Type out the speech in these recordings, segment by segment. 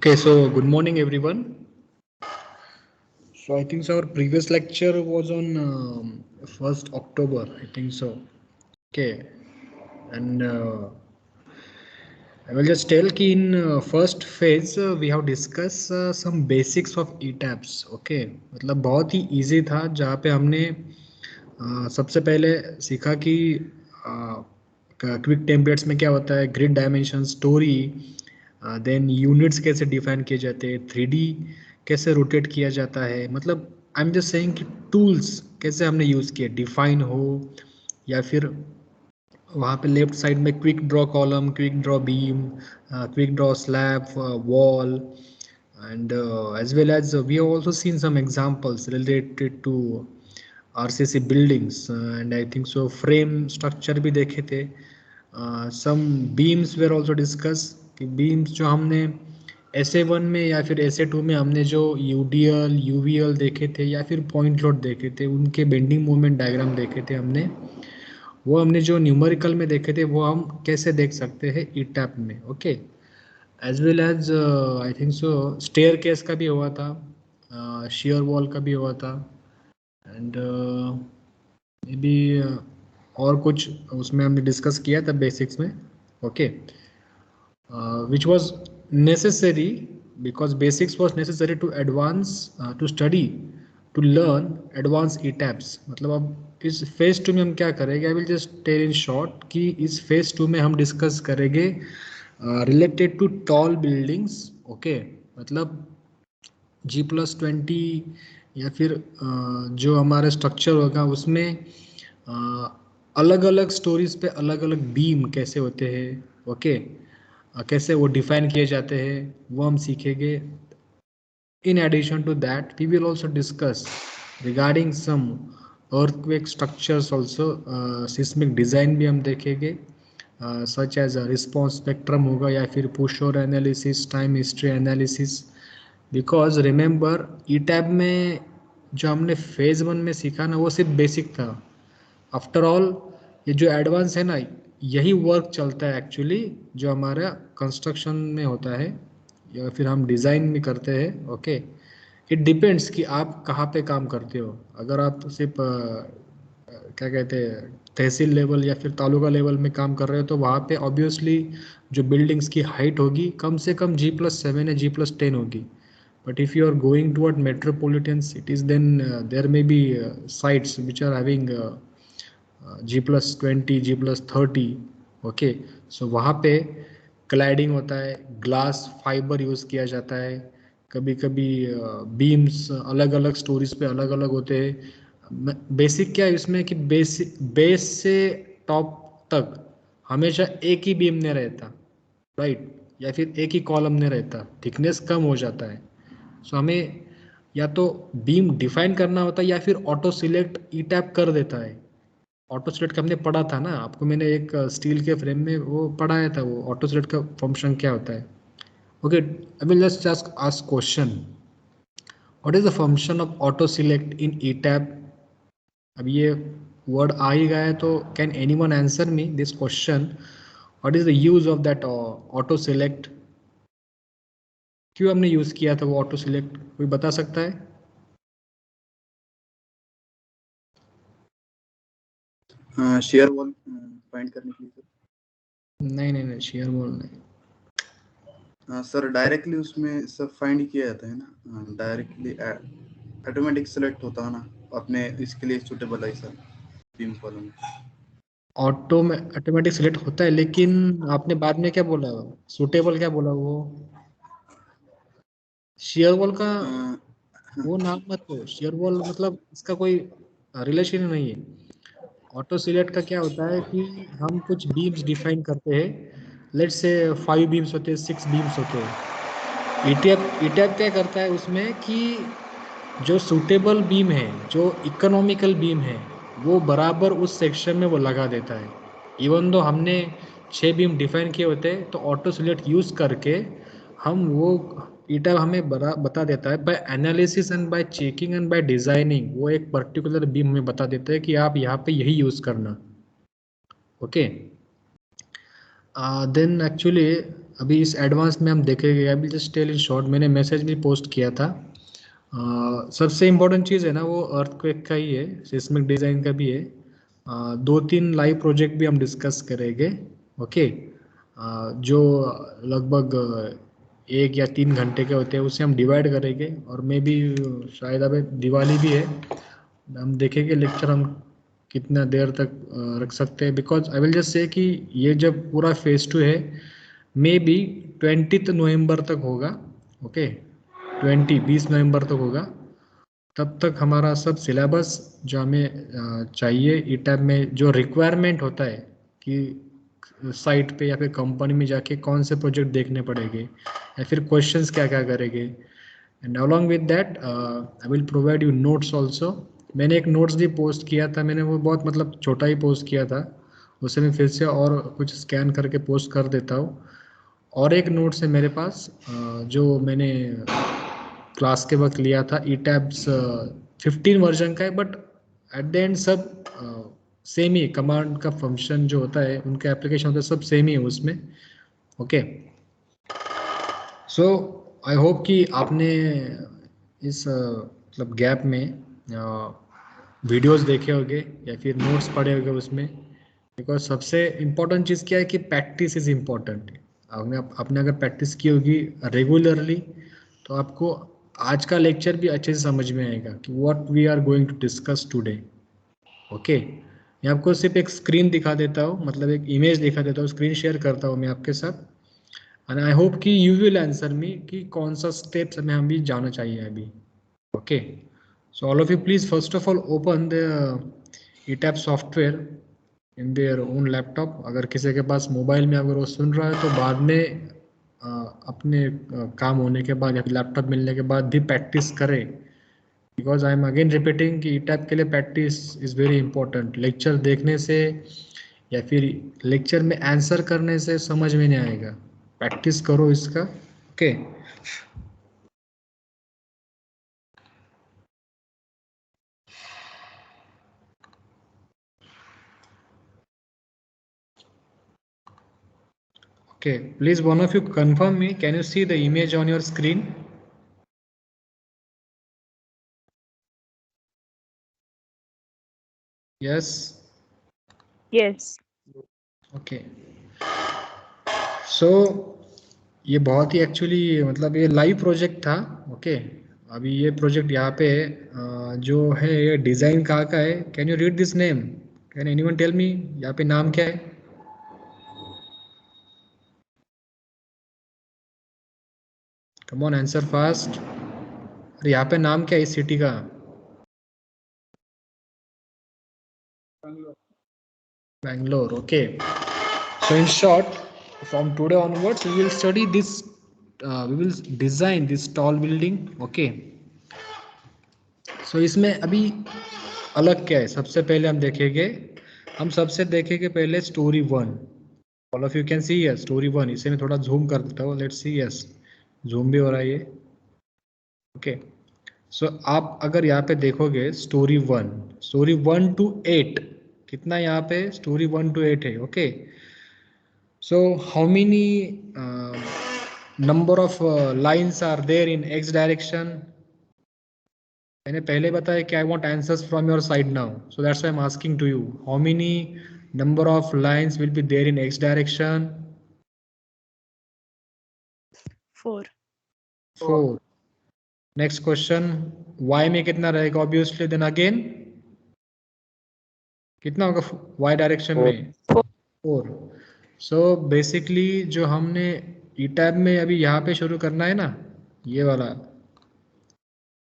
Okay, so good morning, everyone. So I think so our previous lecture was on 1st October, I think so. Okay, and I will just tell कि in first phase we have discussed some basics of ETABS. Okay, मतलब बहुत ही easy था जहाँ पे हमने सबसे पहले सीखा कि क्विक टेम्पलेट्स में क्या होता है, grid dimension, story, then units कैसे डिफाइन किए जाते हैं, 3D कैसे रोटेट किया जाता है, मतलब आई एम जस्ट सेइंग कि टूल्स कैसे हमने यूज़ किए, डिफाइन हो या फिर वहाँ पे लेफ्ट साइड में quick draw column, quick draw beam, quick draw slab, wall, and as well as we have also seen some examples related to RCC buildings, and I think so frame structure भी देखे थे. Some beams were also discussed कि beams जो हमने SA1 में या फिर SA2 में हमने जो UDL, UVL देखे थे या फिर पॉइंट लोड देखे थे, उनके बेंडिंग मोमेंट डायग्राम देखे थे हमने, वो हमने जो न्यूमेरिकल में देखे थे वो हम कैसे देख सकते हैं ETAP में. Okay, as well as I think so stair case का भी हुआ था, शेयर वॉल का भी हुआ था, एंड मे बी और कुछ उसमें हमने डिस्कस किया था बेसिक्स में. Okay, which was necessary because basics was necessary to advance, to study, to learn advance ETAPS. मतलब अब इस फेज 2 में हम क्या करेंगे, I will just tell in short कि इस फेज 2 में हम डिस्कस करेंगे related to tall buildings. Okay, मतलब G+20 या फिर जो हमारा स्ट्रक्चर होगा उसमें अलग अलग स्टोरीज पे अलग अलग बीम कैसे होते हैं. ओके, कैसे वो डिफाइन किए जाते हैं वो हम सीखेंगे. In addition to that, we will also discuss regarding some earthquake structures also, seismic design भी हम देखेंगे, such as response spectrum होगा या फिर push or analysis, time history analysis. Because remember ETAB में जो हमने phase 1 में सीखा ना वो सिर्फ बेसिक था. आफ्टर ऑल ये जो एडवांस है ना, यही वर्क चलता है एक्चुअली जो हमारा कंस्ट्रक्शन में होता है या फिर हम डिज़ाइन में करते हैं. ओके, इट डिपेंड्स कि आप कहाँ पे काम करते हो. अगर आप सिर्फ क्या कहते हैं तहसील लेवल या फिर तालुका लेवल में काम कर रहे हो तो वहाँ पे ऑब्वियसली जो बिल्डिंग्स की हाइट होगी कम से कम G+7 या G+10 होगी. But if you are going toward metropolitan cities, then there may be sites which are having G+20, G+30. Okay, so वहाँ पे क्लैडिंग होता है, ग्लास फाइबर यूज़ किया जाता है, कभी कभी बीम्स अलग अलग स्टोरीज पे अलग अलग होते हैं. बेसिक क्या है इसमें कि बेस से टॉप तक हमेशा एक ही बीम नहीं रहता, राइट, या फिर एक ही कॉलम नहीं रहता, थिकनेस कम हो जाता है. सो हमें या तो बीम डिफाइन करना होता है या फिर ऑटो सिलेक्ट ETAP कर देता है. ऑटो सिलेक्ट का हमने पढ़ा था ना, आपको मैंने एक स्टील के फ्रेम में वो पढ़ाया था, वो ऑटो सिलेक्ट का फंक्शन क्या होता है. Okay, I will just ask question, what is the function of auto select in ETAP. अब ये वर्ड आ ही गया है तो can anyone answer me this question, what is the use of that auto select. क्यों हमने यूज किया था वो ऑटो सिलेक्ट, कोई बता सकता है. शेयर वॉल फाइंड करने के लिए. नहीं नहीं नहीं, शेयर वॉल नहीं. सर डायरेक्टली उसमें सब फाइंड किया जाता है ना, डायरेक्टली ऑटोमेटिक सेलेक्ट होता है ना, अपने इसके लिए सूटेबल है सर बीम कॉलम. ऑटो में ऑटोमेटिक सिलेक्ट होता है, लेकिन आपने बाद में क्या बोला, सूटेबल क्या बोला, वो शेयर वॉल का वो नाम मत लो. शेयर वॉल मतलब इसका कोई रिलेशन ही नहीं है. ऑटो सिलेक्ट का क्या होता है कि हम कुछ बीम्स डिफाइन करते हैं, लेट्स से 5 बीम्स होते हैं, 6 बीम्स होते हैं. ETAP क्या करता है उसमें कि जो सूटेबल बीम है, जो इकोनॉमिकल बीम है, वो बराबर उस सेक्शन में वो लगा देता है. इवन दो हमने 6 बीम डिफाइन किए होते हैं तो ऑटो सिलेक्ट यूज़ करके हम वो ETAP हमें बता देता है by analysis and by checking and by designing, वो एक पर्टिकुलर बीम हमें बता देता है कि आप यहाँ पे यही यूज़ करना. ओके, then actually अभी इस एडवांस में हम देखेंगे, I will just tell in short, मैंने मैसेज भी पोस्ट किया था। सबसे इम्पोर्टेंट चीज़ है ना वो अर्थक्वेक का ही है, सिस्मिक डिज़ाइन का भी है। 2-3 लाइव प्रोजेक्ट भी हम डिस्कस करेंगे। ओके, जो लगभग 1 या 3 घंटे के होते हैं उसे हम डिवाइड करेंगे, और मे भी शायद अभी दिवाली भी है, हम देखेंगे लेक्चर हम कितना देर तक रख सकते हैं। Because I will just say कि ये जब पूरा फेज 2 है, मे बी 20 नवंबर तक होगा। ओके, 20 नवंबर तक होगा। तब तक हमारा सब सिलेबस जो हमें चाहिए ई टैब में, जो रिक्वायरमेंट होता है कि साइट पे या फिर कंपनी में जाके कौन से प्रोजेक्ट देखने पड़ेंगे या फिर क्वेश्चंस क्या क्या करेंगे, and along with that I will provide you notes also. मैंने एक नोट्स भी पोस्ट किया था, मैंने वो बहुत मतलब छोटा ही पोस्ट किया था, उसे मैं फिर से और कुछ स्कैन करके पोस्ट कर देता हूँ। और एक नोट्स है मेरे पास जो मैंने क्लास के वक्त लिया था, ई टैब्स 15 वर्जन का है, बट एट द एंड सब सेम ही, कमांड का फंक्शन जो होता है, उनके एप्लीकेशन होते हैं, सब सेम ही है उसमें। ओके, सो आई होप कि आपने इस मतलब गैप में वीडियोस देखे होंगे या फिर नोट्स पढ़े होंगे उसमें। बिकॉज सबसे इम्पोर्टेंट चीज़ क्या है कि प्रैक्टिस इज़ इम्पोर्टेंट। आपने अगर प्रैक्टिस की होगी रेगुलरली, तो आपको आज का लेक्चर भी अच्छे से समझ में आएगा कि what we are going to discuss today. Okay, मैं आपको सिर्फ एक स्क्रीन दिखा देता हूँ, मतलब एक इमेज दिखा देता हूँ, स्क्रीन शेयर करता हूँ मैं आपके साथ, एंड आई होप कि यू विल आंसर मी कि कौन सा स्टेप्स हमें अभी जाना चाहिए अभी। Okay, so all of you please first of all open the ETAB software in their own laptop. अगर किसी के पास मोबाइल में अगर वो सुन रहा है तो बाद में अपने काम होने के बाद या फिर लैपटॉप मिलने के बाद भी प्रैक्टिस करें। Because I am again repeating कि ईटैप के लिए practice is very important. Lecture देखने से या फिर लेक्चर में आंसर करने से समझ में नहीं आएगा, प्रैक्टिस करो इसका। Okay, okay, please one of you confirm me, can you see the image on your screen? Yes. Yes. Okay, so ये बहुत ही एक्चुअली मतलब ये लाइव प्रोजेक्ट था। ओके, अभी ये प्रोजेक्ट यहाँ पे जो है ये डिज़ाइन कहाँ का है, can you read this name, can anyone tell me यहाँ पे नाम क्या है? Come on answer fast. अरे यहाँ पे नाम क्या है इस सिटी का? Bangalore. Okay, so in short, from today onwards we will study this, we will design this tall building. Okay, so इसमें अभी अलग क्या है, सबसे पहले हम देखेंगे, हम सबसे देखेंगे पहले story 1। All of you can C yes story 1। इसे मैं थोड़ा जूम कर देता हूँ, लेट्स सी, यस जूम भी हो रहा है ये। ओके, सो आप अगर यहाँ पे देखोगे स्टोरी 1, स्टोरी 1 to 8, कितना यहाँ पे स्टोरी 1 to 8 है। Okay, so how many number of lines are there in x direction? मैंने पहले बताया कि I want answers from your side now, so that's why I'm asking to you, how many number of lines will be there in x direction? 4. 4. Next question, y में कितना रहेगा? Obviously then again कितना होगा y direction में? 4. So basically जो हमने ई tab में अभी यहाँ पे शुरू करना है ना, ये वाला,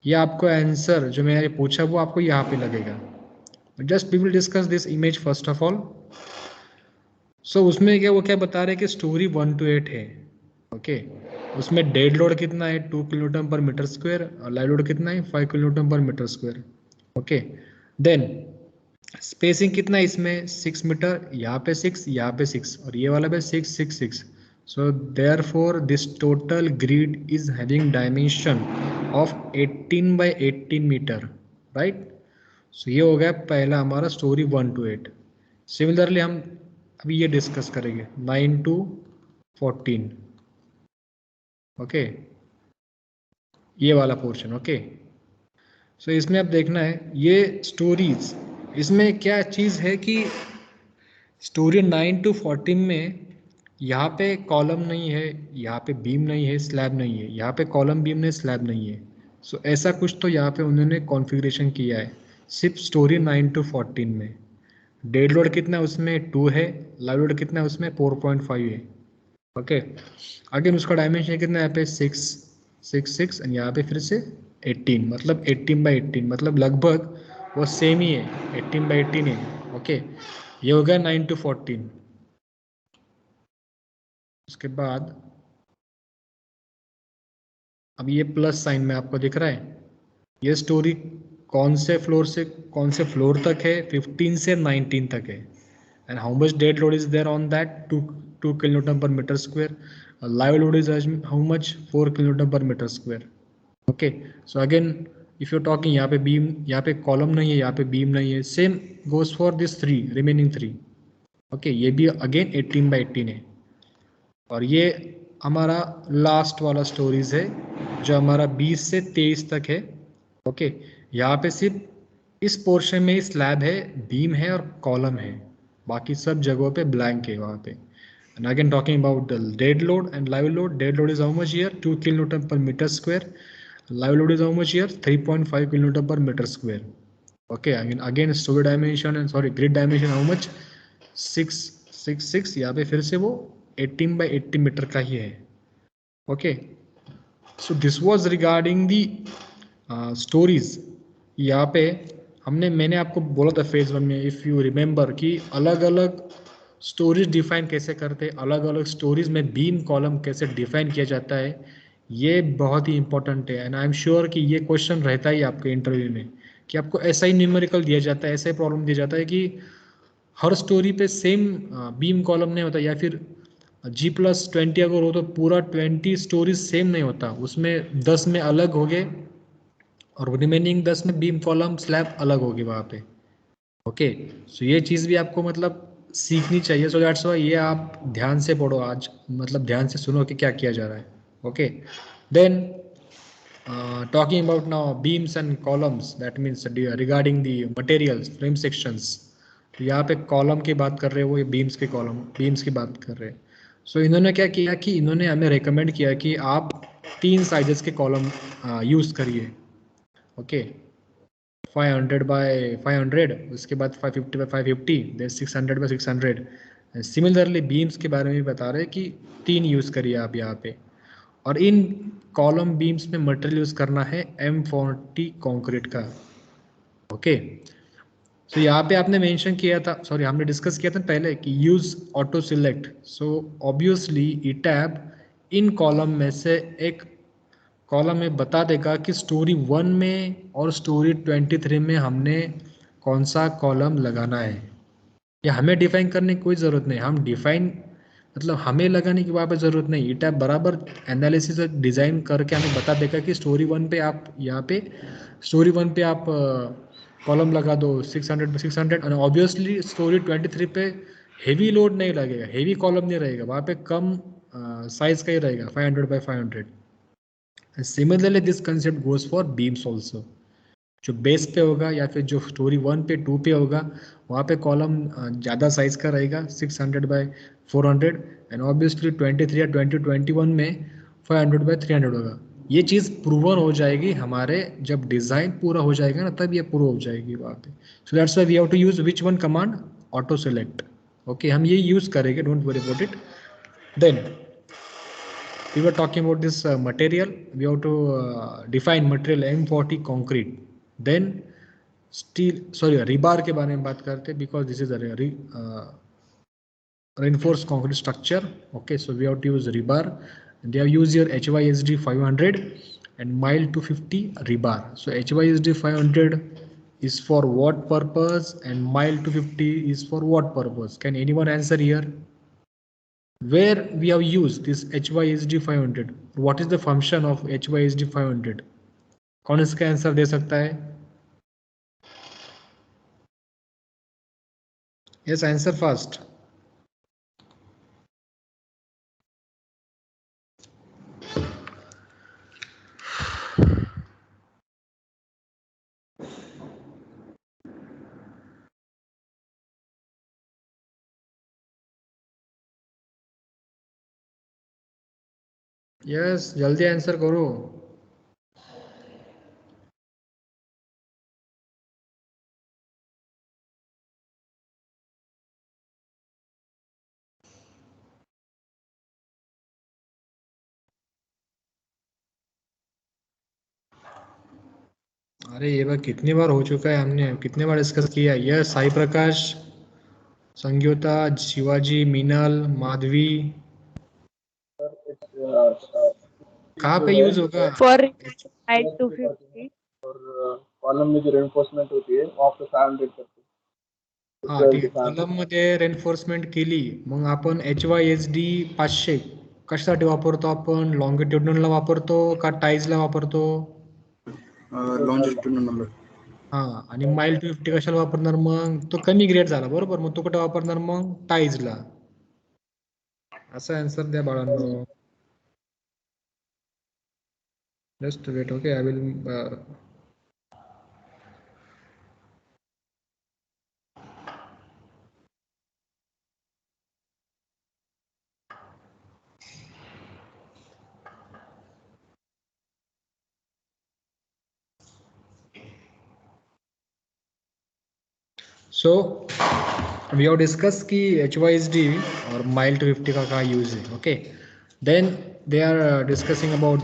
ये आपको आंसर जो मैंने पूछा वो आपको यहाँ पे लगेगा। Just we will discuss this image first of all. So उसमें क्या, वो क्या बता रहे हैं कि स्टोरी 1 to 8 है। ओके, उसमें डेड लोड कितना है? 2 किलोन्यूटन पर मीटर स्क्वायर, और लाइव लोड कितना है? 5 kilonewton per metre square. Okay, then spacing कितना है इसमें? 6 मीटर, यहाँ पे 6, यहाँ पे 6, और ये वाला पे 6 6 6। so therefore this total grid is having dimension of 18 by 18 meter, right? so ये हो गया पहला हमारा स्टोरी 1 to 8। सिमिलरली हम अभी ये डिस्कस करेंगे 9 to 14। ओके, ये वाला पोर्शन। ओके, सो इसमें अब देखना है ये स्टोरीज, इसमें क्या चीज़ है कि स्टोरी 9 to 14 में यहाँ पे कॉलम नहीं है, यहाँ पे बीम नहीं है, स्लैब नहीं है, यहाँ पे कॉलम बीम नहीं, स्लैब नहीं है। सो ऐसा कुछ तो यहाँ पे उन्होंने कॉन्फ़िगरेशन किया है सिर्फ स्टोरी 9 to 14 में। डेड लोड कितना है उसमें 2 है, लाइव लोड कितना है उसमें 4.5 है। ओके, अगेन उसका डायमेंशन कितना है यहाँ पे 6 एंड यहाँ पे फिर से 18, मतलब 18/18, मतलब लगभग वो सेम ही है, 18/18 है। ओके, ये हो गया 9 to 14। उसके बाद अब ये प्लस साइन में आपको दिख रहा है, ये स्टोरी कौन से फ्लोर से कौन से फ्लोर तक है, 15 से 19 तक है। And how much dead load is there on that, 2 kilonewton per meter square. Live load is how much, 4 kilonewton per meter square. Okay, so again if you talking, यहाँ पे बीम, यहाँ पे कॉलम नहीं है, यहाँ पे बीम नहीं है, same goes for this 3 remaining 3। Okay, ये भी अगेन 18/18 है। और ये हमारा लास्ट वाला स्टोरीज है जो हमारा 20 से 23 तक है। ओके, यहाँ पे सिर्फ इस पोर्शन में ही स्लैब है, बीम है और कॉलम है, बाकी सब जगहों पे ब्लैंक है वहाँ पे। And again talking about the dead load and live load, dead load is how much here, 2 kilonewton per meter square. Live load is how much here, 3.5 kilonewton per meter square. Okay, again story dimension and sorry grid dimension how much, 6 यहाँ पे फिर से वो 18/80 metre का ही है। Okay, so this was regarding the stories. यहाँ पे मैंने आपको बोला था फेज 1 में, इफ़ यू रिमेंबर, कि अलग अलग स्टोरीज डिफाइन कैसे करते, अलग अलग स्टोरीज में बीम कॉलम कैसे डिफाइन किया जाता है, ये बहुत ही इंपॉर्टेंट है। एंड आई एम श्योर कि ये क्वेश्चन रहता ही आपके इंटरव्यू में, कि आपको ऐसा ही न्यूमेरिकल दिया जाता है, ऐसा ही प्रॉब्लम दिया जाता है कि हर स्टोरी पे सेम बीम कॉलम नहीं होता, या फिर G+20 अगर हो तो पूरा 20 स्टोरीज सेम नहीं होता, उसमें 10 में अलग हो गए और रिमेनिंग 10 में बीम कॉलम स्लैब अलग होगी वहाँ पे। ओके, सो ये चीज़ भी आपको मतलब सीखनी चाहिए। सो दैट्स वाई ये आप ध्यान से पढ़ो आज, मतलब ध्यान से सुनो कि क्या किया जा रहा है। Okay, then talking about now beams and columns, that means regarding the materials, frame sections। तो यहाँ पे कॉलम की बात कर रहे हैं वो, ये बीम्स के कॉलम, बीम्स की बात कर रहे हैं। सो इन्होंने क्या किया कि इन्होंने हमें रेकमेंड किया कि आप 3 साइजेस के कॉलम यूज़ करिए। ओके, 500/500, उसके बाद 550/550, देन 600/600। सिमिलरली बीम्स के बारे में भी बता रहे हैं कि 3 यूज़ करिए आप यहाँ पे। और इन कॉलम बीम्स में मटेरियल यूज़ करना है M40 कंक्रीट का। ओके, सो यहाँ पे आपने मेंशन किया था, सॉरी हमने डिस्कस किया था पहले कि use auto select. So obviously ETAB in column में से एक कॉलम में बता देगा कि स्टोरी 1 में और स्टोरी 23 में हमने कौन सा कॉलम लगाना है। या हमें डिफाइन करने की कोई ज़रूरत नहीं, हम डिफाइन मतलब हमें लगाने की वहाँ पे ज़रूरत नहीं, ये टैब बराबर एनालिसिस और डिज़ाइन करके हमें बता देगा कि स्टोरी 1 पे आप यहाँ पे स्टोरी 1 पे आप कॉलम लगा दो 600/600, और ऑब्वियसली स्टोरी 23 पे हेवी लोड नहीं लगेगा, हेवी कॉलम नहीं रहेगा वहाँ पे, कम साइज़ का ही रहेगा 500/500। Similarly this concept goes for beams also. जो बेस पे होगा या फिर जो स्टोरी 1 पे 2 पे होगा वहाँ पे कॉलम ज़्यादा साइज़ का रहेगा 600/400, एंड ऑब्वियसली 23 या 2021 में 500/300 होगा। ये चीज़ प्रूवन हो जाएगी हमारे जब डिज़ाइन पूरा हो जाएगा ना, तब ये प्रूव हो जाएगी वहाँ पे। So that's why we have to use which one command, auto select. Okay, हम ये यूज़ करेंगे, don't worry about it. Then we were talking about this material, we have to define material M40 concrete, then steel, sorry rebar के बारे में बात करते हैं, because this is a reinforced concrete structure. Okay, so we have to use rebar, and they have used your HYSD 500 and mile 250 rebar. So HYSD 500 is for what purpose and mile 250 is for what purpose? Can anyone answer here? Where we have used this HYSD 500, what is the function of HYSD 500? कौन इसका answer दे सकता है? Yes, answer fast. Yes, जल्दी answer करो। अरे ये बार कितनी बार हो चुका है, हमने कितने बार डिस्कस किया। यस, साई प्रकाश, संज्ञोता, शिवाजी, मीनल, माधवी। कहाँ जो पे है यूज होगा? For height करते 250. हैं और कॉलम में जो रेनफोर्समेंट होती है वहाँ पे 500 करते हैं, हा ठीक ट्वेल्व आहे, टू 500. कॉलम मध्ये रेनफोर्समेंट केली, मग आपण HYSD 500 कशासाठी वापरतो? आपण लॉंगिट्युडनलला वापरतो का टाईजला वापरतो? लॉन्जिट्यूडिनल. हा, आणि माइल 250 कशाला वापरणार? मग तो कमी ग्रेड झाला, बरोबर. मग तो कुठे वापरणार? मग टाईजला. असा आन्सर द्या बाळांनो. Just wait. Okay, I will. So we have discuss कि HYSD और माइल 250 का क्या यूज है. Okay, then they are discussing about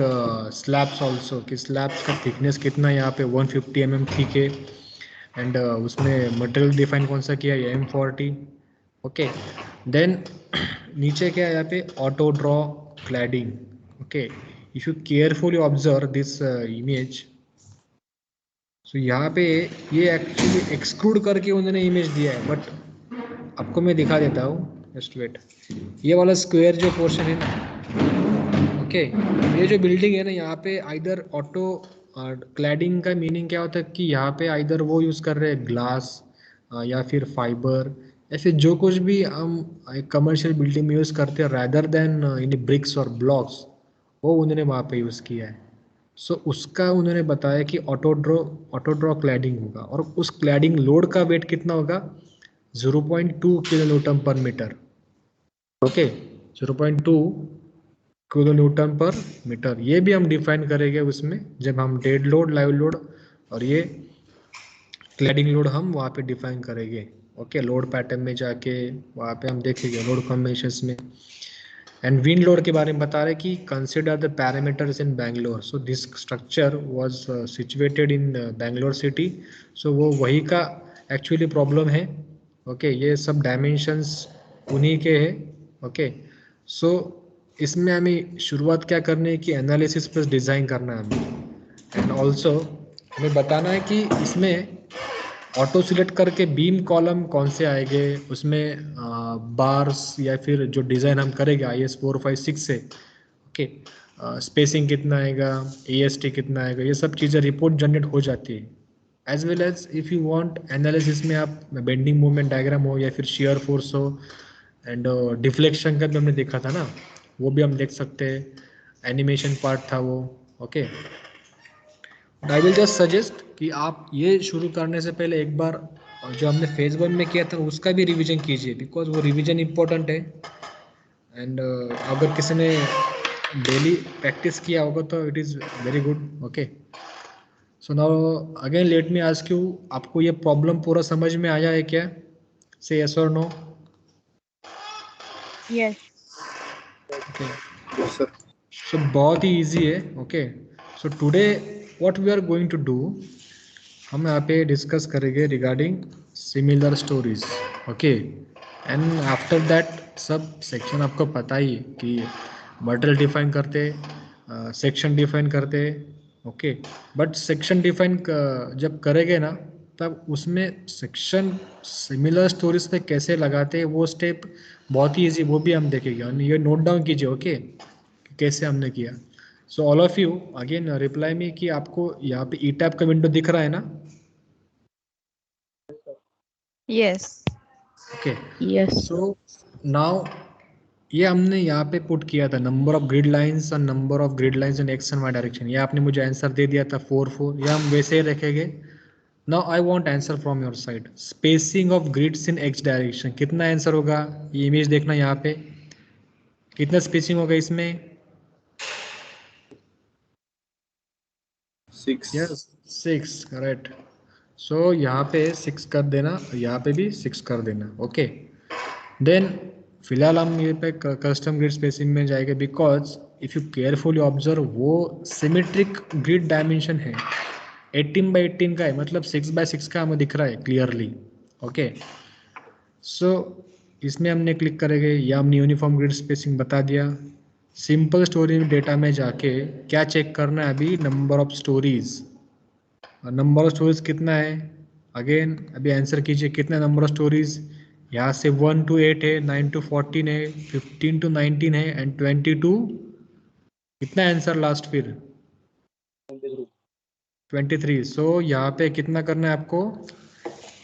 slabs also, कि स्लैब्स का थिकनेस कितना है यहाँ पे 150 mm थिक है. एंड उसमें मटेरियल डिफाइन कौन सा किया है? M40. ओके, देन नीचे क्या है यहाँ पे? Auto draw cladding. Okay, if you carefully observe this image, so यहाँ पे ये एक्चुअली एक्सक्लूड करके उन्होंने इमेज दिया है, बट आपको मैं दिखा देता हूँ. Just wait. ये वाला स्क्वायर जो पोर्शन है ना, ओके, ये जो बिल्डिंग है ना, यहाँ पे आइदर ऑटो क्लैडिंग का मीनिंग क्या होता है कि यहाँ पे आइदर वो यूज़ कर रहे हैं ग्लास या फिर फाइबर, या फिर जो कुछ भी हम कमर्शियल बिल्डिंग में यूज़ करते हैं रैदर देन इन ब्रिक्स और ब्लॉक्स, वो उन्होंने वहाँ पे यूज़ किया है. सो उसका उन्होंने बताया कि ऑटो ड्रॉ क्लैडिंग होगा, और उस क्लैडिंग लोड का वेट कितना होगा? 0.2 किलो न्यूटन पर मीटर. ओके, 0.2 किलो न्यूटन पर मीटर. ये भी हम डिफाइन करेंगे उसमें, जब हम डेड लोड, लाइव लोड और ये क्लैडिंग लोड हम वहाँ पे डिफाइन करेंगे. ओके, लोड पैटर्न में जाके वहाँ पे हम देखेंगे लोड कॉम्बिनेशंस में. एंड विंड लोड के बारे में बता रहे कि consider the parameters in Bangalore. So this structure was situated in Bangalore city. So वो वही का एक्चुअली प्रॉब्लम है. ओके, ये सब डायमेंशंस उन्हीं के हैं. ओके, सो इसमें हमें शुरुआत क्या करनी है कि एनालिसिस प्लस डिज़ाइन करना है हमें. एंड ऑल्सो हमें बताना है कि इसमें ऑटो सिलेक्ट करके बीम कॉलम कौन से आएंगे, उसमें बार्स या फिर जो डिज़ाइन हम करेंगे IS 456 से. ओके, स्पेसिंग कितना आएगा, AST कितना आएगा, ये सब चीज़ें रिपोर्ट जनरेट हो जाती है. As well as if you want analysis में आप बेंडिंग मूवमेंट डायग्राम हो या फिर शेयर फोर्स हो, एंड डिफ्लेक्शन का भी हमने देखा था ना, वो भी हम देख सकते हैं. एनिमेशन पार्ट था वो. Okay, I will just suggest कि आप ये शुरू करने से पहले एक बार जो हमने फेज 1 में किया था उसका भी रिवीजन कीजिए, बिकॉज वो रिवीजन इम्पोर्टेंट है. एंड अगर किसी ने डेली प्रैक्टिस किया होगा तो it is very good. Okay, so now again let me ask you, आपको ये प्रॉब्लम पूरा समझ में आया है क्या? से यस और no? Yes. Okay, yes sir. So बहुत ही इजी है. Okay, so today what we are going to do, हम यहाँ पे डिस्कस करेंगे regarding similar storeys. Okay, and after that सब सेक्शन आपको पता ही है कि मटेरियल डिफाइन करते, सेक्शन डिफाइन करते. ओके, बट सेक्शन डिफाइन जब करेंगे ना, तब उसमें सेक्शन सिमिलर स्टोरीज पे कैसे लगाते हैं वो स्टेप बहुत ही ईजी, वो भी हम देखेंगे. और ये नोट डाउन कीजिए. ओके, कैसे हमने किया. सो all of you again reply में कि आपको यहाँ पे ई टैब का विंडो दिख रहा है ना? Yes. Okay, Yes. So now ये हमने यहाँ पे पुट किया था नंबर ऑफ ग्रिड लाइंस और number of grid lines in X and Y direction. ये आपने मुझे आंसर दे दिया था 4 ये हम वैसे ही रखेंगे. Now I want answer from your side. Spacing of grids in x direction कितना आंसर होगा? ये इमेज देखना, यहाँ पे कितना स्पेसिंग होगा इसमें? 6. Yes 6 correct. सो यहाँ पे 6 कर देना, यहाँ पे भी 6 कर देना। ओके देन फिलहाल हम ये पे कस्टम ग्रिड स्पेसिंग में जाएंगे, because if you carefully observe वो सिमेट्रिक ग्रिड डायमेंशन है, 18/18 का है, मतलब 6/6 का हमें दिख रहा है क्लियरली। ओके सो इसमें हमने क्लिक करेंगे, या हमने यूनिफॉर्म ग्रिड स्पेसिंग बता दिया। सिंपल स्टोरी डेटा में जाके क्या चेक करना है अभी, number of stories. Number of stories कितना है, अगेन अभी आंसर कीजिए कितना नंबर ऑफ स्टोरीज। यहाँ से 1 to 8 है, 9 to 14 है, 15 to 19 है, एंड 20 to कितना आंसर लास्ट फिर 23। सो यहाँ पे कितना करना है आपको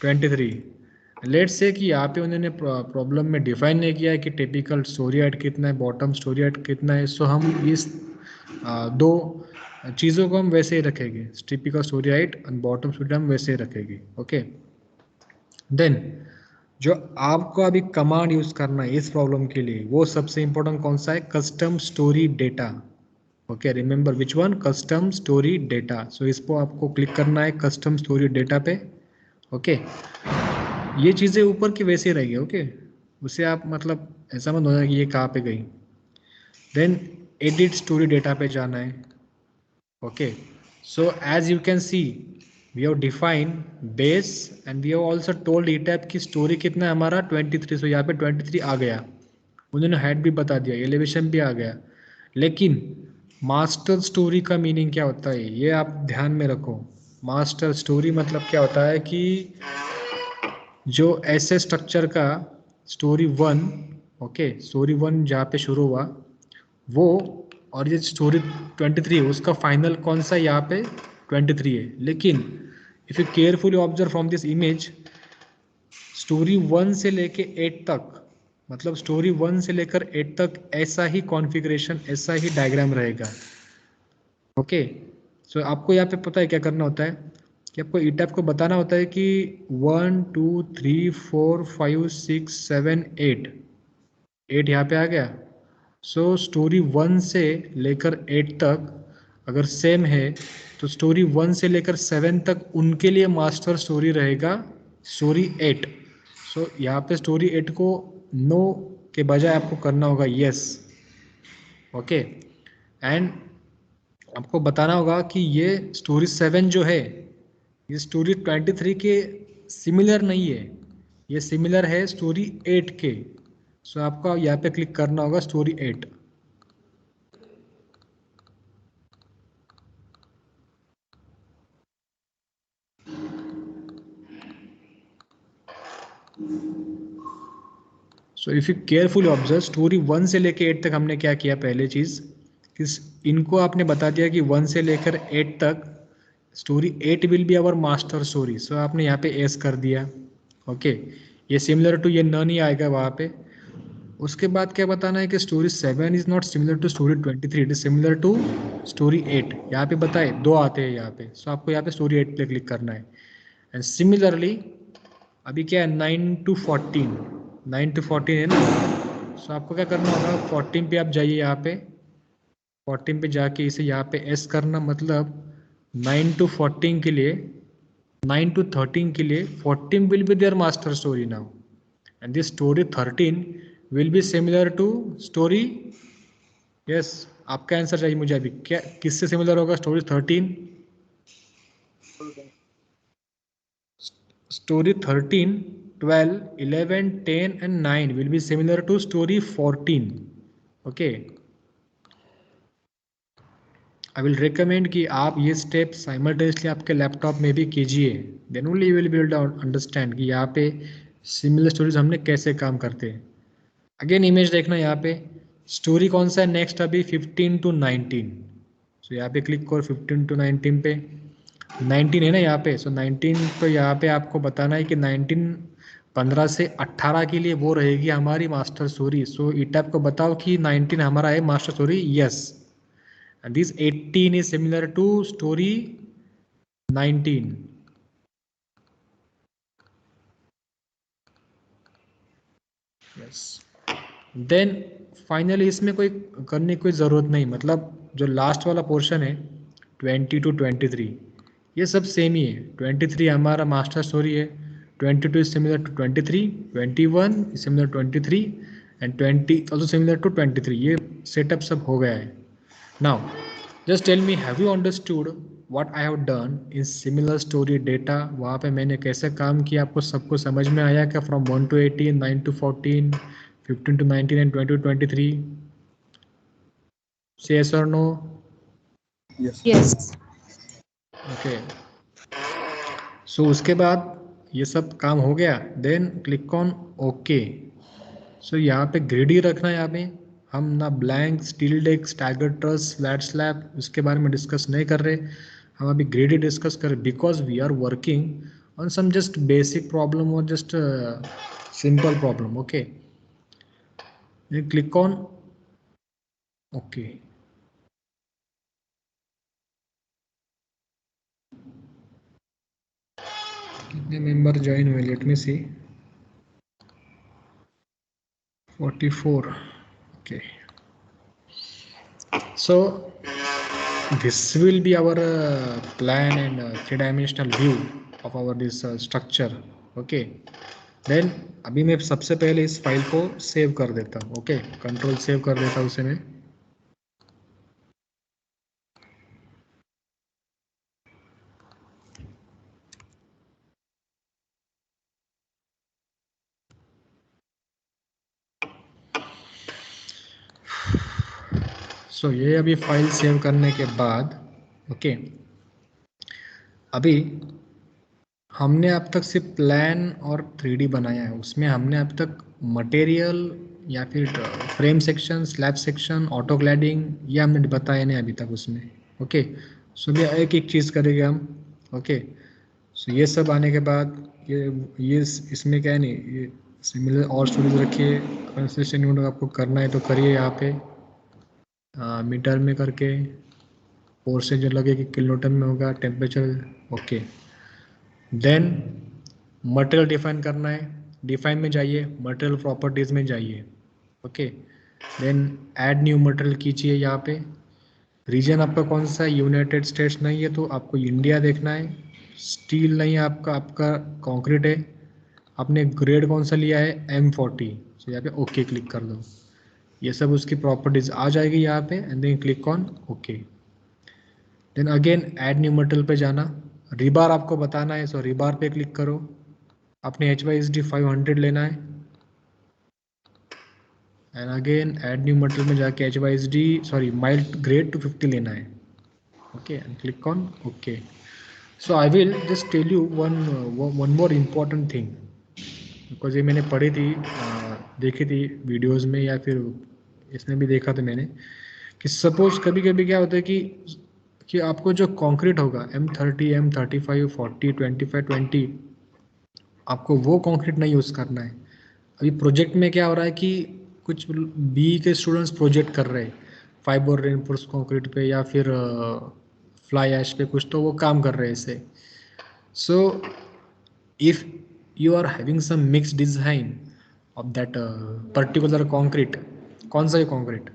23। लेट्स से कि यहाँ पे उन्होंने प्रॉब्लम में डिफाइन नहीं किया है कि टिपिकल स्टोरी हाइट कितना है, बॉटम स्टोरी हाइट कितना है। सो हम इस दो चीज़ों को हम वैसे ही रखेंगे, typical story height and bottom story हम वैसे ही रखेंगे। ओके देन जो आपको अभी कमांड यूज करना है इस प्रॉब्लम के लिए, वो सबसे इंपॉर्टेंट कौन सा है, custom storey data. Okay remember which one, custom storey data. So इसको आपको क्लिक करना है कस्टम स्टोरी डेटा पे। ओके ये चीज़ें ऊपर की वैसे ही रहेगी। ओके उसे आप मतलब ऐसा मत होना कि ये कहाँ पे गई। देन एडिट स्टोरी डेटा पे जाना है। Okay so as you can see we have define base and we have also told E tab की स्टोरी कितना है हमारा 23। सो यहाँ पे 23 आ गया, उन्होंने हेड भी बता दिया, एलिवेशन भी आ गया। लेकिन मास्टर स्टोरी का मीनिंग क्या होता है ये आप ध्यान में रखो। मास्टर स्टोरी मतलब क्या होता है कि जो ऐसे स्ट्रक्चर का स्टोरी 1, ओके स्टोरी 1 जहाँ पे शुरू हुआ वो, और ये स्टोरी 23 है उसका फाइनल कौन सा यहाँ पे 23 है। लेकिन if you carefully observe from this image, story 1 से लेके 8 तक, मतलब स्टोरी 1 से लेकर 8 तक ऐसा ही कॉन्फ़िगरेशन, ऐसा ही डायग्राम रहेगा। ओके सो आपको यहाँ पे पता है क्या करना होता है कि आपको ई टैप को बताना होता है कि 1 2 3 4 5 6 7 8 यहाँ पे आ गया। सो स्टोरी 1 से लेकर 8 तक अगर सेम है तो स्टोरी 1 से लेकर 7 तक उनके लिए मास्टर स्टोरी रहेगा स्टोरी 8। सो यहाँ पे स्टोरी 8 को नो के बजाय आपको करना होगा यस। ओके एंड आपको बताना होगा कि ये स्टोरी 7 जो है ये स्टोरी 23 के सिमिलर नहीं है, ये सिमिलर है स्टोरी 8 के। सो आपको यहाँ पे क्लिक करना होगा story 8। So if you carefully observe story 1 से लेकर 8 तक हमने क्या किया, पहले चीज़ कि इनको आपने बता दिया कि 1 से लेकर 8 तक storey 8 will be our master story. So आपने यहाँ पे एस कर दिया। ओके ये सिमिलर टू ये न नहीं आएगा वहाँ पे। उसके बाद क्या बताना है कि story 7 is not similar to story 23, it is similar to story 8। यहाँ पे बताए 2 आते हैं यहाँ पे। सो आपको यहाँ पे स्टोरी 8 पे क्लिक करना है। एंड सिमिलरली अभी क्या है 9 to 14, 9 to 14 है ना। सो आपको क्या करना होगा 14 पे आप जाइए, यहाँ पे 14 पे जाके इसे यहाँ पे एस करना, मतलब 9 to 14 के लिए, 9 to 13 के लिए 14 will be there master story now and this story 13 will be similar to story. Yes आपका आंसर चाहिए मुझे अभी, क्या किससे सिमिलर होगा story 13? Story 13, 12, 11, 10 and 9 will be similar to story 14. Okay. I will recommend कि आप ये स्टेप साइमल्टेनियसली आपके लैपटॉप में भी कीजिए, then only you will be able to understand कि यहाँ पे सिमिलर स्टोरीज हमने कैसे काम करते हैं। अगेन इमेज देखना यहाँ पे स्टोरी कौन सा है नेक्स्ट अभी 15 to 19। सो यहाँ पे क्लिक करो 15 to 19 पे, 19 है ना यहाँ पे। सो 19 तो यहाँ पे आपको बताना है कि 15 से 18 के लिए वो रहेगी हमारी master story. So E tab को बताओ कि 19 हमारा है master story, yes and this 18 is similar to story 19। Yes then finally इसमें कोई करने की कोई ज़रूरत नहीं, मतलब जो लास्ट वाला पोर्शन है 20 to 23, ये सब सेम ही है. 23 हमारा मास्टर स्टोरी है, 22 is similar to 23, 21 is similar to 23 and 20 also similar to 23. ये सेटअप सब हो गया है. Now just tell me, have you understood what I have done in similar story data? वहाँ पे मैंने कैसे काम किया, आपको सबको समझ में आया क्या? From 1 to 18, 9 to 14, 15 to 19 and 20 to 23. Say yes or no? Yes. Yes. Okay. So उसके बाद ये सब काम हो गया, then click on okay. So यहाँ पे ग्रिड ही रखना है. यहाँ पे हम ना blank, tilt, stagger truss, flat slab इसके बारे में डिस्कस नहीं कर रहे. हम अभी ग्रिड ही डिस्कस कर रहे, because we are working on some just basic problem और just simple problem. Okay, click on okay. कितने मेंबर ज्वाइन हुए? Let me see. 44. Okay, so this will be our plan and three-dimensional view of our this structure. Okay, then अभी मैं सबसे पहले इस file को save कर देता हूँ. ओके, कंट्रोल सेव कर देता हूँ उसे मैं. सो ये अभी फाइल सेव करने के बाद ओके, अभी हमने अब तक सिर्फ प्लान और 3D बनाया है. उसमें हमने अब तक मटेरियल या फिर frame section, slab section, auto cladding ये हमने बताया नहीं अभी तक उसमें. ओके, सो भी एक एक चीज़ करेंगे हम. ओके, सो ये सब आने के बाद ये इसमें क्या है नहीं, ये सिमिलर और स्टोरेज रखिए. कंस्ट्रक्शन यूनिट आपको करना है तो करिए यहाँ पे मीटर में करके. फोर्सेज जो लगे कि किलोन्यूटन में होगा, temperature. Okay, then material define करना है. डिफाइन में जाइए, मटेरियल प्रॉपर्टीज़ में जाइए. Okay, then add new material कीजिए. यहाँ पे रीजन आपका कौन सा है? यूनाइटेड स्टेट्स नहीं है तो आपको इंडिया देखना है. स्टील नहीं है आपका कंक्रीट है. आपने ग्रेड कौन सा लिया है? M40. सो यहाँ पे ओके क्लिक कर दो. ये सब उसकी प्रॉपर्टीज आ जाएगी यहाँ पे and then click on okay. Then again add new material पे जाना. रिबार आपको बताना है, सो रिबार पे क्लिक करो. अपने HYSD 500 लेना है and again add new material में जाके HYSD माइल्ड ग्रेड 250 लेना है. Okay, and click on okay. So I will just tell you one more important thing, because ये मैंने पढ़ी थी, देखी थी वीडियोस में या फिर इसमें भी देखा था मैंने, कि सपोज कभी कभी क्या होता है कि आपको जो कंक्रीट होगा M30, M35, 40, 25, 20, आपको वो कंक्रीट नहीं यूज़ करना है. अभी प्रोजेक्ट में क्या हो रहा है कि कुछ बी के स्टूडेंट्स प्रोजेक्ट कर रहे हैं फाइबर रेनफोर्स कंक्रीट पे या फिर फ्लाई ऐश पे कुछ, तो वो काम कर रहे हैं इससे. So if you are having some mixed design of that particular concrete, कौन सा ये concrete,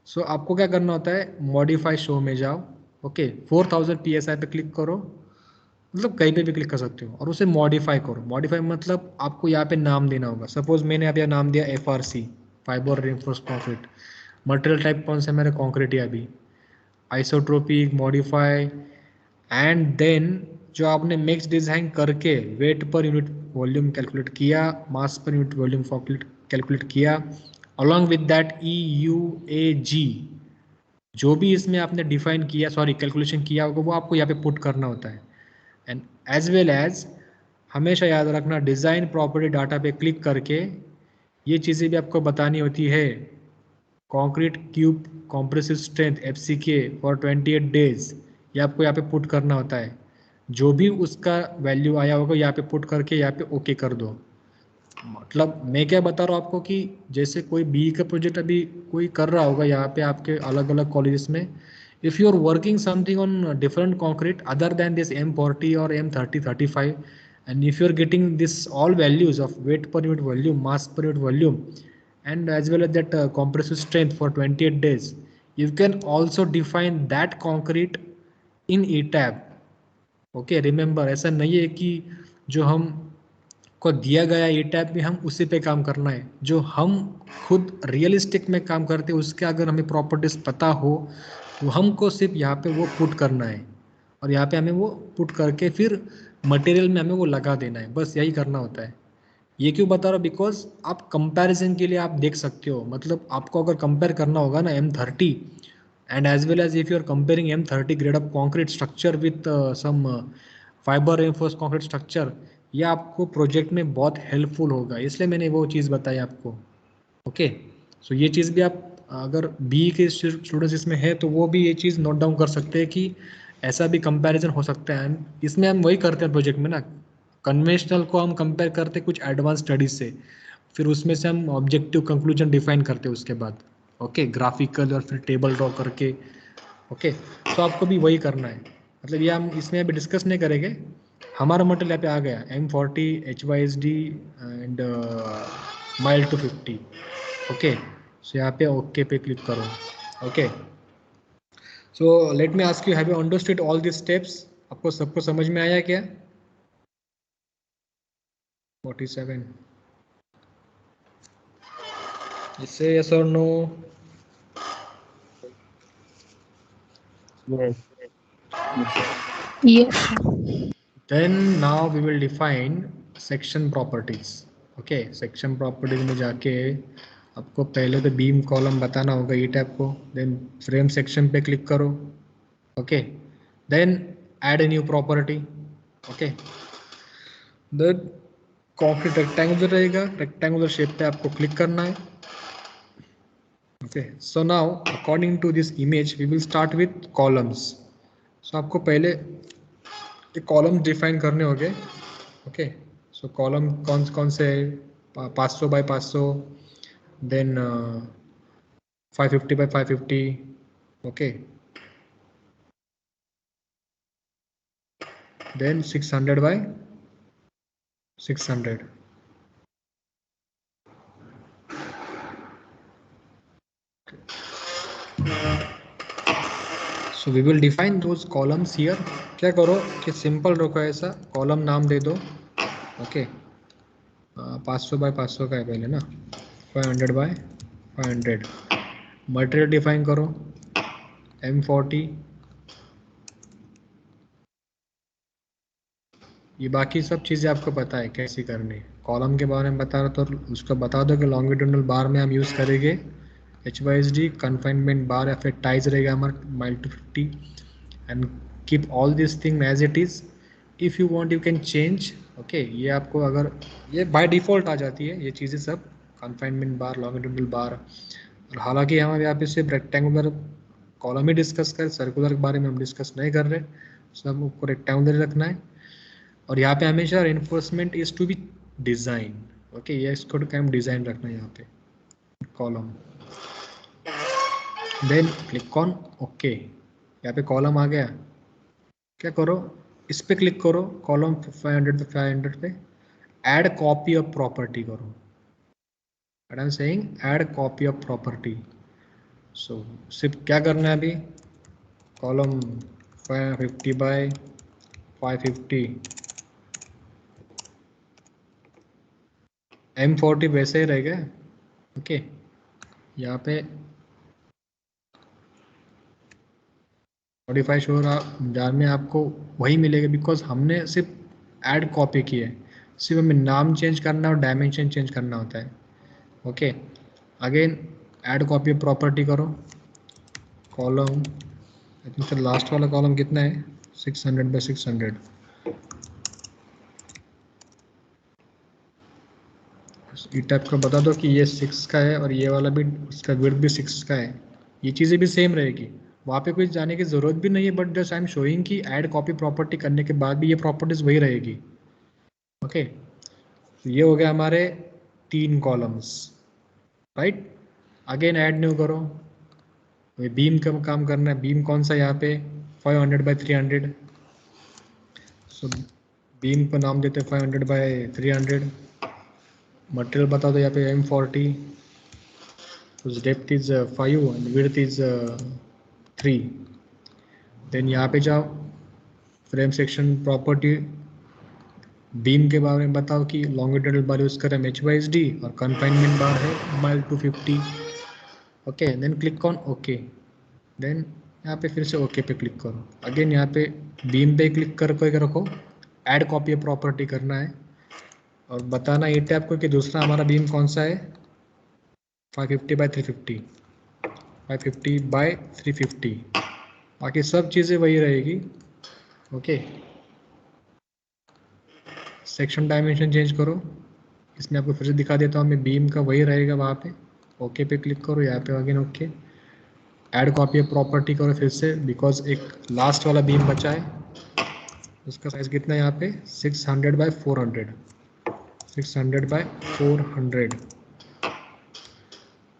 सो आपको क्या करना होता है? मॉडिफाई शो में जाओ. ओके, 4000 PSI पे क्लिक करो, मतलब कहीं पे भी क्लिक कर सकते हो और उसे मॉडिफाई करो. मॉडिफाई मतलब आपको यहाँ पे नाम देना होगा. सपोज मैंने अभी नाम दिया FRC, fibre reinforce concrete. Material type कौन सा है मेरा? कॉन्क्रीट है अभी. आइसोट्रोपिक, मॉडिफाई एंड देन जो आपने मिक्स डिज़ाइन करके weight per unit volume calculate किया, mass per unit volume calculate किया, अलॉन्ग विद दैट EUAG जो भी इसमें आपने डिफाइन किया, कैलकुलेशन किया होगा, वो आपको यहाँ पे पुट करना होता है. एंड एज वेल एज हमेशा याद रखना, डिज़ाइन प्रॉपर्टी डाटा पे क्लिक करके ये चीज़ें भी आपको बतानी होती है. Concrete cube compressive strength FCK for 28 days, ये आपको यहाँ पे पुट करना होता है. जो भी उसका वैल्यू आया होगा यहाँ पे पुट करके यहाँ पे ओके कर दो. मतलब मैं क्या बता रहा हूँ आपको कि जैसे कोई बी का प्रोजेक्ट अभी कोई कर रहा होगा यहाँ पे आपके अलग अलग कॉलेजेस में, if you are working something on different concrete other than this M40 और M30, 35, and if you are getting this all values of weight per unit volume, mass per unit volume, and as well as that compressive strength for 28 days, you can also define that concrete in E tab. Okay, remember, ऐसा नहीं है कि जो हम को दिया गया ई tab में हम उसी पे काम करना है। जो हम खुद रियलिस्टिक में काम करते हैं उसके अगर हमें प्रॉपर्टीज पता हो तो हमको सिर्फ यहाँ पे वो पुट करना है, और यहाँ पे हमें वो पुट करके फिर मटेरियल में हमें वो लगा देना है, बस यही करना होता है। ये क्यों बता रहा हूँ, बिकॉज आप कंपैरिजन के लिए आप देख सकते हो, मतलब आपको अगर कंपेयर करना होगा ना M30 and as well as if you are comparing M30 grade of concrete structure with some fiber reinforced concrete structure, ये आपको प्रोजेक्ट में बहुत हेल्पफुल होगा, इसलिए मैंने वो चीज़ बताई आपको। ओके, सो ये चीज़ भी आप अगर बी के स्टूडेंट्स इसमें है तो वो भी ये चीज़ नोट डाउन कर सकते हैं कि ऐसा भी कंपैरिजन हो सकता है। इसमें हम वही करते हैं प्रोजेक्ट में ना, कन्वेंशनल को हम कंपेयर करते कुछ एडवांस स्टडीज से, फिर उसमें से हम ऑब्जेक्टिव कंक्लूजन डिफाइन करते हैं उसके बाद। ओके, ग्राफिकल और फिर टेबल ड्रॉ करके। ओके, तो आपको भी वही करना है, मतलब ये हम इसमें अभी डिस्कस नहीं करेंगे। हमारा मॉडल यहाँ पे आ गया M40 HYSD and mild 250। Okay, so यहाँ पे ओके पे क्लिक करो। Okay, so let me ask you, have you understood all this steps? आपको सबको समझ में आया क्या? 47 इससे yes or no? Yes. Yes. Then now we will define section properties. Okay, section properties में जाके आपको पहले तो बीम कॉलम बताना होगा ई टैब को, देन फ्रेम सेक्शन पे क्लिक करो। Okay, then add a new property. Okay, the concrete rectangular रहेगा, रेक्टेंगुलर शेप पे आपको क्लिक करना है। Okay, so now according to this image we will start with columns. So आपको पहले ये कॉलम डिफाइन करने होंगे। ओके, सो कॉलम कौन कौन से 500 by 500, then 550 by 550। Okay, then 600 by 600। So we will define those columns here. क्या करो कि सिंपल रखो, ऐसा कॉलम नाम दे दो। ओके, 500 बाय 500 का है पहले ना, 500 बाय 500। मटेरियल डिफाइन करो M40। ये बाकी सब चीज़ें आपको पता है कैसी करनी है। कॉलम के बारे में बता रहा तो उसको बता दो कि लॉन्गिट्यूडनल बार में हम यूज़ करेंगे HYSD, कन्फाइनमेंट बार या फिर टाइज रहेगा हमारा mild 250, and keep all this thing as it is. If you want you can change. Okay, ये आपको अगर ये बाय डिफ़ॉल्ट आ जाती है ये चीज़ें सब, कन्फाइनमेंट बार, लॉन्गिट्यूडनल बार। और हालांकि हम यहाँ पे सिर्फ रेक्टेंगुलर कॉलम ही डिस्कस करें, सर्कुलर के बारे में हम डिस्कस नहीं कर रहे, सब आपको रेक्टेंगुलर रखना है। और यहाँ पे हमेशा reinforcement is to be design. Okay, ये इसको टाइम डिजाइन रखना है यहाँ पे column. Then click on okay, यहाँ पे कॉलम आ गया। क्या करो, इस पे क्लिक करो, कॉलम 500 पे 500 पे ऐड कॉपी ऑफ प्रॉपर्टी करो। I am saying add copy of property. So सिर्फ क्या करना है अभी, कॉलम 550 बाय 550, M40 वैसे ही रहेगा। ओके, यहाँ पे मॉडिफाई शोर जार में आपको वही मिलेगा, बिकॉज हमने सिर्फ ऐड कॉपी की है, सिर्फ हमें नाम चेंज करना और डायमेंशन चेंज करना होता है। Okay, again add copy property करो, column I think sir last वाला कॉलम कितना है, 600 बाय 600। ई टाइप को बता दो कि ये 6 का है और ये वाला भी, उसका विड्थ भी 6 का है। ये चीज़ें भी सेम रहेगी, वहाँ पे कुछ जाने की ज़रूरत भी नहीं है, but just I am showing कि ऐड कॉपी प्रॉपर्टी करने के बाद भी ये प्रॉपर्टीज वही रहेगी। ओके, तो ये हो गया हमारे 3 columns, right. Again add new करो, बीम का काम करना है। बीम कौन सा यहाँ पे 500 बाय 300। सो बीम को नाम देते 500 बाय 300। मटेरियल बता दो यहाँ पे M40, whose depth is 5 and width is 3। Then यहाँ पे जाओ, फ्रेम सेक्शन प्रॉपर्टी, बीम के बारे में बताओ कि लॉन्गिट्यूडल बार यूज करें HYSD और कन्फाइनमेंट बार है mild 250। Okay, then click on okay. Then यहाँ पे फिर से ओके पे क्लिक करो। अगेन यहाँ पे बीम पे क्लिक करके रखो, ऐड कॉपी प्रॉपर्टी करना है और बताना ये टैब को कि दूसरा हमारा बीम कौन सा है, 550/350, 550/350। बाकी सब चीज़ें वही रहेगी। ओके, सेक्शन डायमेंशन चेंज करो, इसमें आपको फिर से दिखा देता हूँ मैं, बीम का वही रहेगा वहाँ पे। ओके पे क्लिक करो, यहाँ पे again okay, add copy property करो फिर से, बिकॉज एक लास्ट वाला बीम बचा है, उसका साइज कितना है यहाँ पे 600/400, 600/400।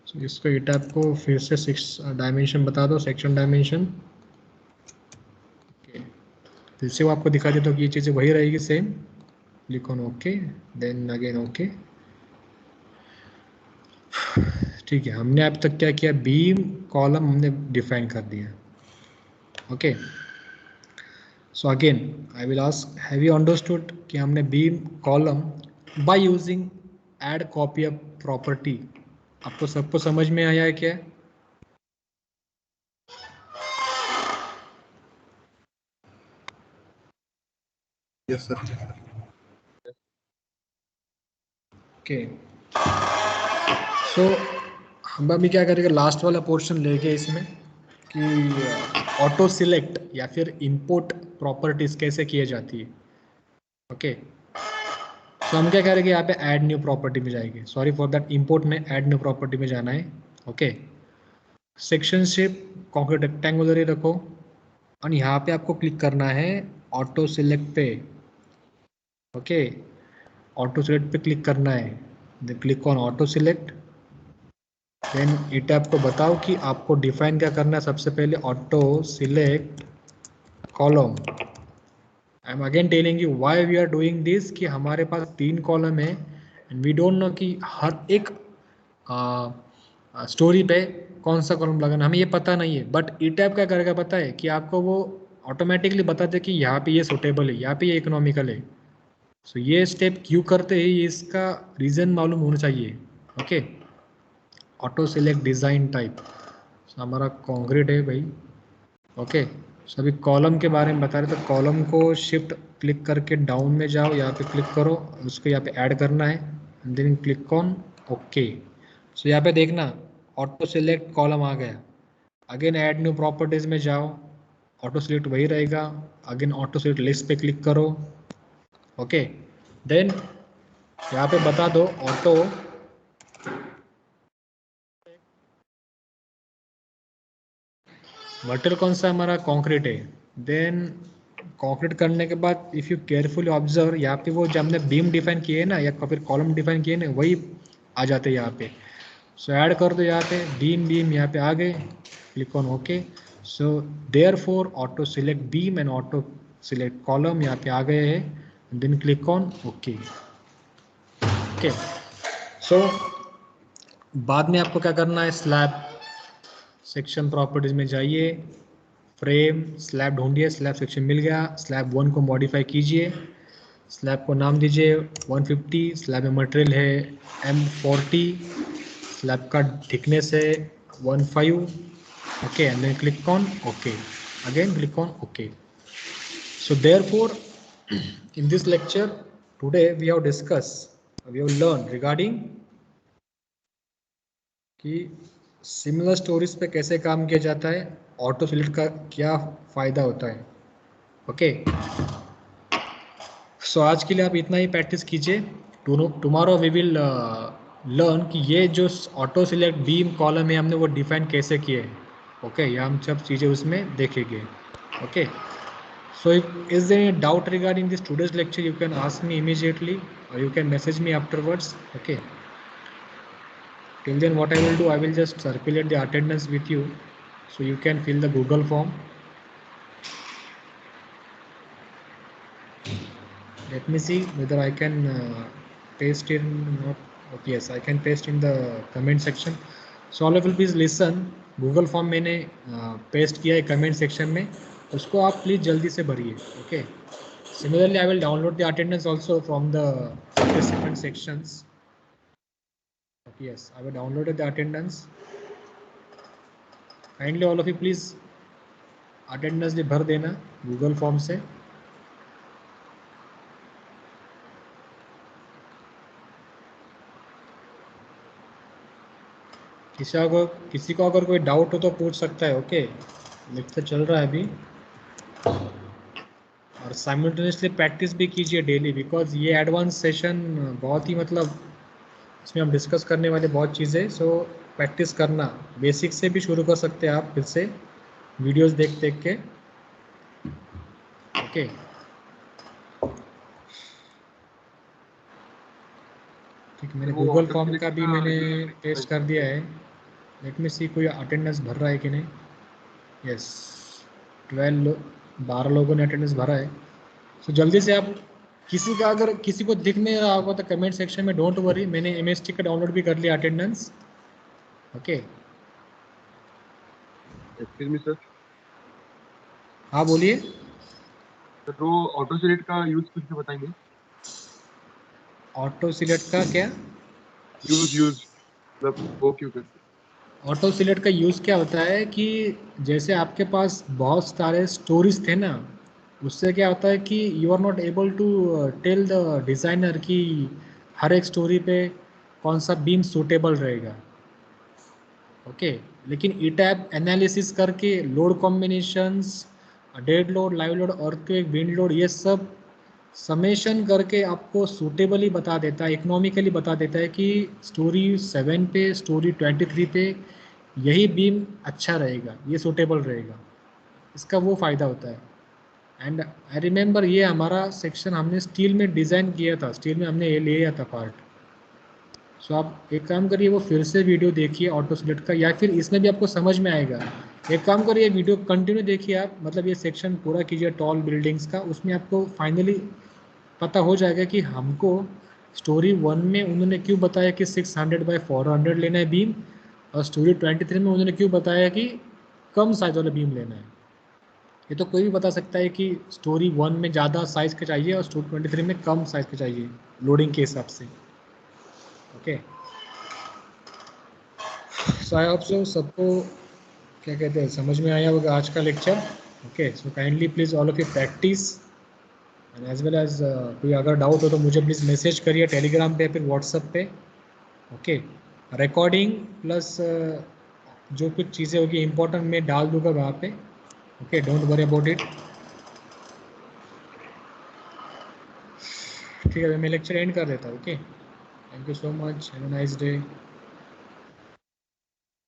तो इसको ये टैब को फिर से 6 डायमेंशन बता दो, सेक्शन डायमेंशन। फिर से वो आपको दिखा देता हूँ कि ये चीज़ें वही रहेगी same. Click on okay, then again okay. ठीक है, हमने अब तक क्या किया, बीम कॉलम हमने डिफाइन कर दिया। Okay, so again I will ask, have you understood कि हमने beam column by using add copy of property, आपको सबको समझ में आया है क्या? Yes sir. ओके, सो हम अभी क्या करेंगे, लास्ट वाला पोर्शन लेके इसमें कि ऑटो सिलेक्ट या फिर इंपोर्ट प्रॉपर्टीज कैसे किए जाती है। ओके, सो हम क्या करेंगे, यहाँ पे ऐड न्यू प्रॉपर्टी में जाएंगे, सॉरी फॉर दैट, इंपोर्ट में ऐड न्यू प्रॉपर्टी में जाना है। Okay, section shape concrete rectangular ही रखो और यहाँ पे आपको क्लिक करना है ऑटो सिलेक्ट पे। ओके, ऑटो सिलेक्ट पे क्लिक करना है, then click on auto select. Then it आपको बताओ कि आपको डिफाइन क्या करना है। सबसे पहले auto select column. I am again telling you why we are doing this, कि हमारे पास 3 कॉलम है एंड वी डोंट नो कि हर एक स्टोरी पे कौन सा कॉलम लगाना, हमें ये पता नहीं है। बट ई टैब क्या करेगा पता है, कि आपको वो ऑटोमेटिकली बता दे कि यहाँ पे ये सुटेबल है, यहाँ पे ये इकोनॉमिकल है। सो ये स्टेप क्यों करते हैं, इसका रीज़न मालूम होना चाहिए। Okay, auto select design type हमारा कॉन्क्रीट है भाई। ओके, सभी कॉलम के बारे में बता रहे, तो कॉलम को शिफ्ट क्लिक करके डाउन में जाओ, यहाँ पे क्लिक करो, उसको यहाँ पे ऐड करना है, then click on okay. So यहाँ पे देखना ऑटो सिलेक्ट कॉलम आ गया। अगेन ऐड न्यू प्रॉपर्टीज में जाओ, ऑटो सिलेक्ट वही रहेगा, अगेन ऑटो सिलेक्ट लिस्ट पे क्लिक करो। ओके, देन यहाँ पे बता दो ऑटो मटेरियल कौन सा हमारा कंक्रीट है। देन कंक्रीट करने के बाद इफ़ यू केयरफुली ऑब्जर्व, यहाँ पे वो जो हमने बीम डिफाइन किए ना या फिर कॉलम डिफाइन किए ना, वही आ जाते हैं यहाँ पे। सो ऐड कर दो यहाँ पे बीम, बीम यहाँ पे आ गए, click on okay. So therefore auto select beam and auto select column यहाँ पे आ गए हैं, then click on okay. Okay, so बाद में आपको क्या करना है, स्लैब सेक्शन प्रॉपर्टीज में जाइए, फ्रेम स्लैब ढूंढिए, स्लैब सेक्शन मिल गया, स्लैब 1 को मॉडिफाई कीजिए, स्लैब को नाम दीजिए 150, स्लैब में मटेरियल है M40, स्लैब का थिकनेस है 15। Okay, and then click on okay, again click on okay. So therefore in this lecture today we have learned regarding कि सिमिलर स्टोरीज पे कैसे काम किया जाता है, ऑटो सिलेक्ट का क्या फ़ायदा होता है। ओके, सो आज के लिए आप इतना ही प्रैक्टिस कीजिए। टुमारो वी विल लर्न कि ये जो ऑटो सिलेक्ट बीम कॉलम है हमने वो डिफाइन कैसे किए। ओके, ये हम सब चीज़ें उसमें देखेंगे। Okay, so is there any doubt regarding this today's lecture, you can ask me immediately और you can message me afterwards. Okay, till then what I will do, I will just circulate the attendance with you so you can fill the Google form. Let me see whether I can paste in, not, okay, yes I can paste in the comment section. So all of you please listen, Google form मैंने paste किया है comment section में, उसको आप please जल्दी से भरिए. Okay. Similarly, I will download the attendance also from the participant sections. Yes, I will download the attendance. Kindly all of you please attendance भी भर देना Google फॉर्म से. किसी को अगर कोई डाउट हो तो पूछ सकता है. ओके, लेक्चर चल रहा है अभी. और साइमल्टेनियसली प्रैक्टिस भी कीजिए डेली, बिकॉज ये एडवांस सेशन बहुत ही मतलब इसमें हम डिस्कस करने वाले बहुत चीज़ें. सो प्रैक्टिस करना, बेसिक से भी शुरू कर सकते हैं आप फिर से वीडियोस देख देख के. ओके. ठीक है, मैंने गूगल फॉर्म का भी मैंने टेस्ट कर दिया है. लेट मी सी कोई अटेंडेंस भर रहा है कि नहीं. यस, 12 लोगों ने अटेंडेंस भरा है. सो जल्दी से आप किसी का अगर किसी को दिख नहीं रहा होगा तो कमेंट सेक्शन में डोंट वरी, मैंने एमएसटी का डाउनलोड भी कर लिया attendance. Okay. Excuse me sir. हाँ बोलिए. सर वो ऑटो सिलेक्ट का यूज कुछ भी बताएंगे. ऑटो सिलेक्ट का क्या? यूज मतलब वो क्यों करते. ऑटो सिलेक्ट का यूज़ क्या होता है कि जैसे आपके पास बहुत सारे स्टोरीज थे ना, उससे क्या होता है कि you are not able to tell the designer कि हर एक स्टोरी पे कौन सा बीम सूटेबल रहेगा. ओके. लेकिन ई टैब एनालिसिस करके load combinations, dead load, live load, earthquake, wind load, ये सब समेशन करके आपको सूटेबली बता देता है, इकोनॉमिकली बता देता है कि स्टोरी 7 पे, स्टोरी 23 पे यही बीम अच्छा रहेगा, ये सूटेबल रहेगा. इसका वो फ़ायदा होता है. एंड आई रिमेंबर ये हमारा सेक्शन हमने स्टील में डिज़ाइन किया था, स्टील में हमने ये लिया था पार्ट. सो आप एक काम करिए, वो फिर से वीडियो देखिए ऑटो सिलेक्ट का, या फिर इसमें भी आपको समझ में आएगा. एक काम करिए, वीडियो कंटिन्यू देखिए आप, मतलब ये सेक्शन पूरा कीजिए टॉल बिल्डिंग्स का. उसमें आपको फाइनली पता हो जाएगा कि हमको स्टोरी 1 में उन्होंने क्यों बताया कि 600/400 लेना है बीम, और स्टोरी 23 में उन्होंने क्यों बताया कि कम साइज वाला बीम लेना है. ये तो कोई भी बता सकता है कि स्टोरी 1 में ज़्यादा साइज़ का चाहिए और स्टोरी 23 में कम साइज़ का चाहिए, लोडिंग के हिसाब से. Okay. So I hope so सबको क्या कहते हैं समझ में आया होगा आज का lecture. Okay. So kindly please all of you practice, and as well as कोई अगर डाउट हो तो मुझे प्लीज़ मैसेज करिए टेलीग्राम पे, फिर व्हाट्सएप पे. ओके. रिकॉर्डिंग प्लस जो कुछ चीज़ें होगी इंपॉर्टेंट मैं डाल दूंगा वहाँ पे. Okay, don't worry about it. ठीक है, मैं लेक्चर एंड कर देता हूँ. Okay, thank you so much, have a nice day.